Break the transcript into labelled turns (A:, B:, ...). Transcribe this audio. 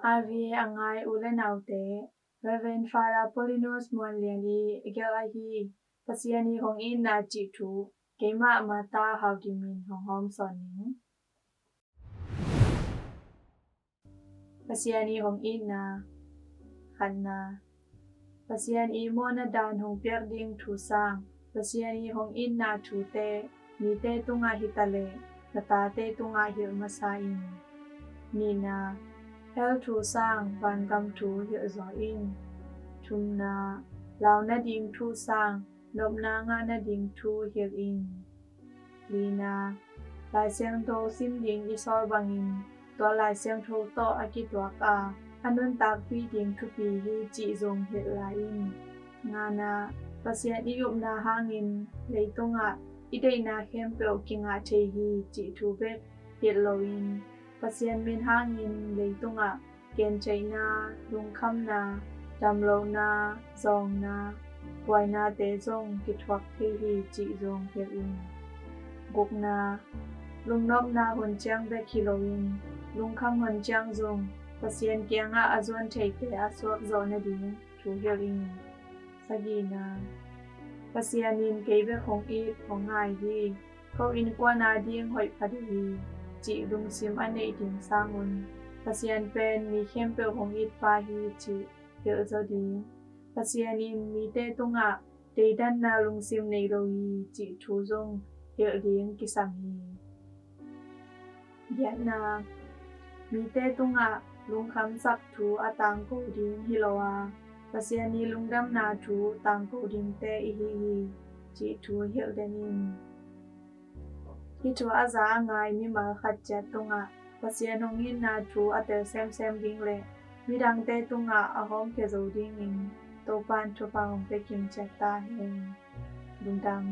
A: RVA angai ulenaute Reverend Father Paulinus Monliani igelahi pasiani hong in na chi thu keima mata haudimin hong hom soning pasiani hong in na khanna pasiani mona dan hong pier ding thu sang pasiani hong in na thu te mi te tunga hitale nata te tunga hil masain nina hel thu sang van gam thu hil zo in thumna lao na ding thu sang nop na nga na ding thu hil in lina lai siang tho sim ding isol bangin to lai siang tho to akitwak a anun tak pi ding thu pi hi chi zong hil la in nga na pasian iyup na hangin leitunga idei na khem pe kinga the hi chi thu bet hil loin pasian min hangin leitunga ken chaina lungkham na damlo na zong na wai na te zong kitwak the hi chi zong hil in guk na lungnop na hun chang be khiloin lungkham hun chang zong pasian kianga azon thei te aswak zo na ding thu hil in sagina pasianin keibe khong i khong ngai hi ko in kwa na ding hoi phadi chi lung sim anei ding sangun pasian pen mi khem pe hong it pa hi chi hil zo ding pasianin mi te tunga te dan na lung sim nei ro hi chi thu zong hil ding kisam hi na mi te tunga lung kham sak thu atang ko ding hilowa pasiani lungdam na thu tang ko ding te hi chi thu hil denin hi thu aza ngai mi mal khat cha tunga pasian hongin na thu atel sem ding le midang te tunga ahom ke zo ding in to pan thu pa hong pe kim cha ta hen lungdam